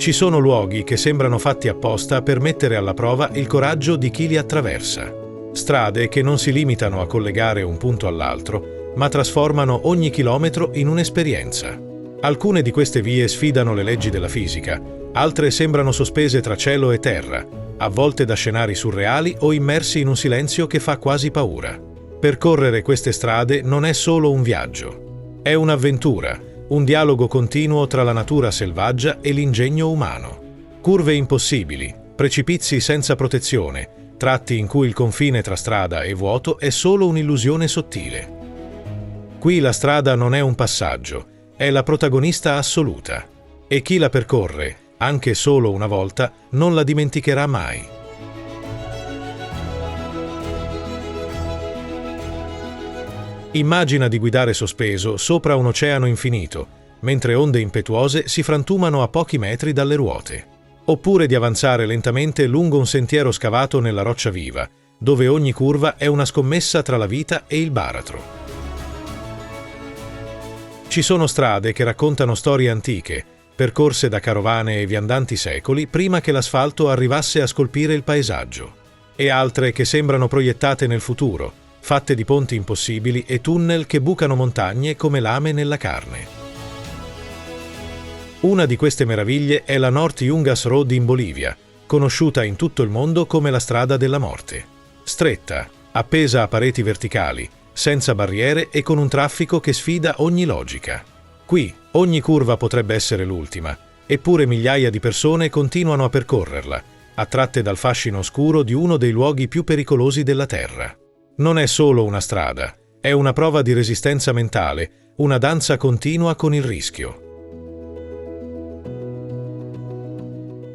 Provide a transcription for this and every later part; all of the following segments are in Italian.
Ci sono luoghi che sembrano fatti apposta per mettere alla prova il coraggio di chi li attraversa. Strade che non si limitano a collegare un punto all'altro, ma trasformano ogni chilometro in un'esperienza. Alcune di queste vie sfidano le leggi della fisica, altre sembrano sospese tra cielo e terra, avvolte da scenari surreali o immersi in un silenzio che fa quasi paura. Percorrere queste strade non è solo un viaggio, è un'avventura, un dialogo continuo tra la natura selvaggia e l'ingegno umano. Curve impossibili, precipizi senza protezione, tratti in cui il confine tra strada e vuoto è solo un'illusione sottile. Qui la strada non è un passaggio, è la protagonista assoluta, e chi la percorre, anche solo una volta, non la dimenticherà mai. Immagina di guidare sospeso sopra un oceano infinito, mentre onde impetuose si frantumano a pochi metri dalle ruote. Oppure di avanzare lentamente lungo un sentiero scavato nella roccia viva, dove ogni curva è una scommessa tra la vita e il baratro. Ci sono strade che raccontano storie antiche, percorse da carovane e viandanti secoli prima che l'asfalto arrivasse a scolpire il paesaggio, e altre che sembrano proiettate nel futuro, fatte di ponti impossibili e tunnel che bucano montagne come lame nella carne. Una di queste meraviglie è la North Yungas Road in Bolivia, conosciuta in tutto il mondo come la strada della morte. Stretta, appesa a pareti verticali, senza barriere e con un traffico che sfida ogni logica. Qui ogni curva potrebbe essere l'ultima, eppure migliaia di persone continuano a percorrerla, attratte dal fascino oscuro di uno dei luoghi più pericolosi della Terra. Non è solo una strada, è una prova di resistenza mentale, una danza continua con il rischio.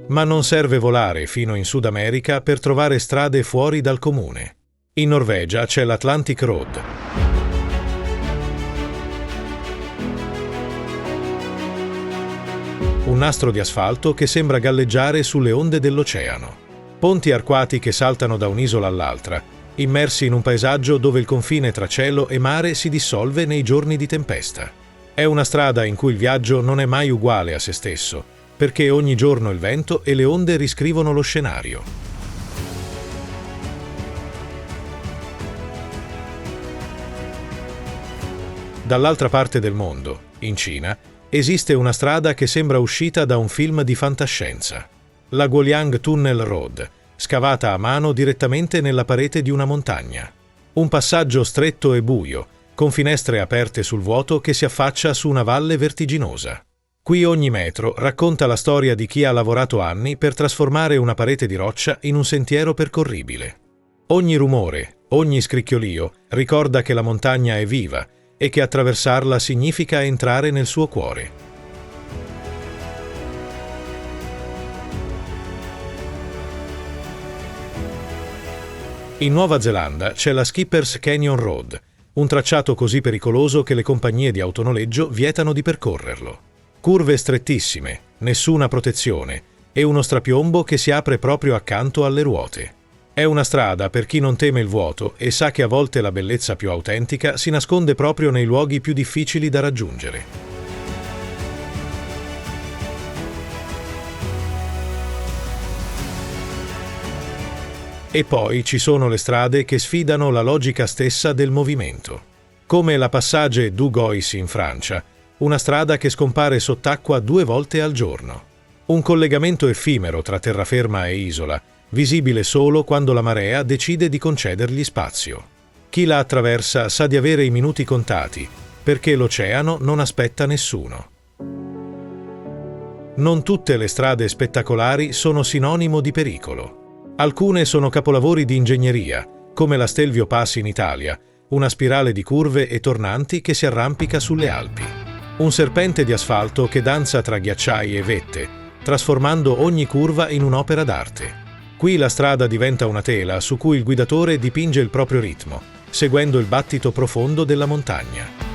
Ma non serve volare fino in Sud America per trovare strade fuori dal comune. In Norvegia c'è l'Atlantic Road. Un nastro di asfalto che sembra galleggiare sulle onde dell'oceano. Ponti arcuati che saltano da un'isola all'altra, immersi in un paesaggio dove il confine tra cielo e mare si dissolve nei giorni di tempesta. È una strada in cui il viaggio non è mai uguale a se stesso, perché ogni giorno il vento e le onde riscrivono lo scenario. Dall'altra parte del mondo, in Cina, esiste una strada che sembra uscita da un film di fantascienza. La Guoliang Tunnel Road, scavata a mano direttamente nella parete di una montagna. Un passaggio stretto e buio, con finestre aperte sul vuoto che si affaccia su una valle vertiginosa. Qui ogni metro racconta la storia di chi ha lavorato anni per trasformare una parete di roccia in un sentiero percorribile. Ogni rumore, ogni scricchiolio ricorda che la montagna è viva e che attraversarla significa entrare nel suo cuore. In Nuova Zelanda c'è la Skipper's Canyon Road, un tracciato così pericoloso che le compagnie di autonoleggio vietano di percorrerlo. Curve strettissime, nessuna protezione e uno strapiombo che si apre proprio accanto alle ruote. È una strada per chi non teme il vuoto e sa che a volte la bellezza più autentica si nasconde proprio nei luoghi più difficili da raggiungere. E poi ci sono le strade che sfidano la logica stessa del movimento, come la Passage du Gois in Francia, una strada che scompare sott'acqua 2 volte al giorno. Un collegamento effimero tra terraferma e isola, visibile solo quando la marea decide di concedergli spazio. Chi la attraversa sa di avere i minuti contati, perché l'oceano non aspetta nessuno. Non tutte le strade spettacolari sono sinonimo di pericolo. Alcune sono capolavori di ingegneria, come la Stelvio Pass in Italia, una spirale di curve e tornanti che si arrampica sulle Alpi. Un serpente di asfalto che danza tra ghiacciai e vette, trasformando ogni curva in un'opera d'arte. Qui la strada diventa una tela su cui il guidatore dipinge il proprio ritmo, seguendo il battito profondo della montagna.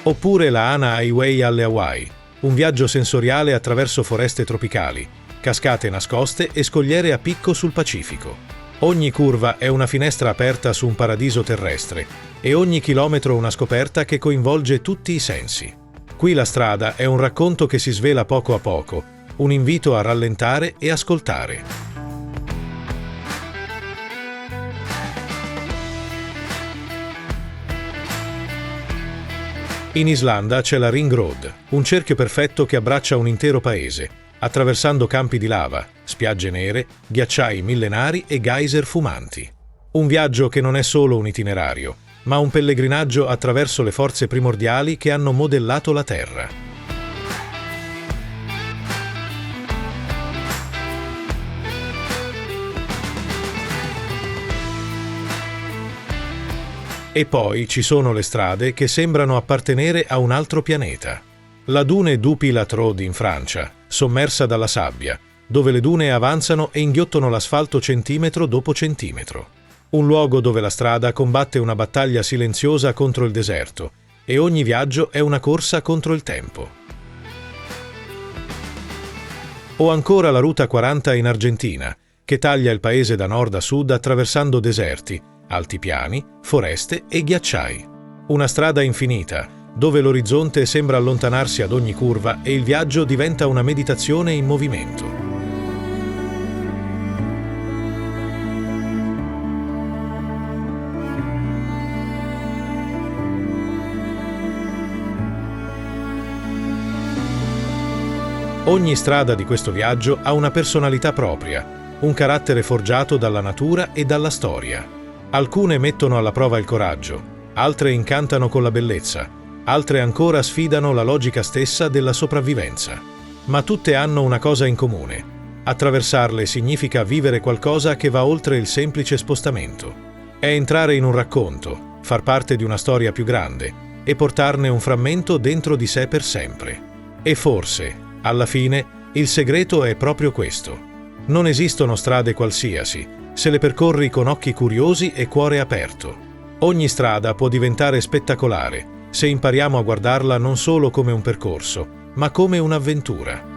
Oppure la Hana Highway alle Hawaii, un viaggio sensoriale attraverso foreste tropicali, cascate nascoste e scogliere a picco sul Pacifico. Ogni curva è una finestra aperta su un paradiso terrestre e ogni chilometro una scoperta che coinvolge tutti i sensi. Qui la strada è un racconto che si svela poco a poco, un invito a rallentare e ascoltare. In Islanda c'è la Ring Road, un cerchio perfetto che abbraccia un intero paese, attraversando campi di lava, spiagge nere, ghiacciai millenari e geyser fumanti. Un viaggio che non è solo un itinerario, ma un pellegrinaggio attraverso le forze primordiali che hanno modellato la Terra. E poi ci sono le strade che sembrano appartenere a un altro pianeta. La Dune du Pilat Road in Francia, sommersa dalla sabbia, dove le dune avanzano e inghiottono l'asfalto centimetro dopo centimetro. Un luogo dove la strada combatte una battaglia silenziosa contro il deserto e ogni viaggio è una corsa contro il tempo. O ancora la Ruta 40 in Argentina, che taglia il paese da nord a sud attraversando deserti, altipiani, foreste e ghiacciai. Una strada infinita, dove l'orizzonte sembra allontanarsi ad ogni curva e il viaggio diventa una meditazione in movimento. Ogni strada di questo viaggio ha una personalità propria, un carattere forgiato dalla natura e dalla storia. Alcune mettono alla prova il coraggio, altre incantano con la bellezza, altre ancora sfidano la logica stessa della sopravvivenza. Ma tutte hanno una cosa in comune. Attraversarle significa vivere qualcosa che va oltre il semplice spostamento. È entrare in un racconto, far parte di una storia più grande e portarne un frammento dentro di sé per sempre. E forse, alla fine, il segreto è proprio questo. Non esistono strade qualsiasi, se le percorri con occhi curiosi e cuore aperto. Ogni strada può diventare spettacolare se impariamo a guardarla non solo come un percorso, ma come un'avventura.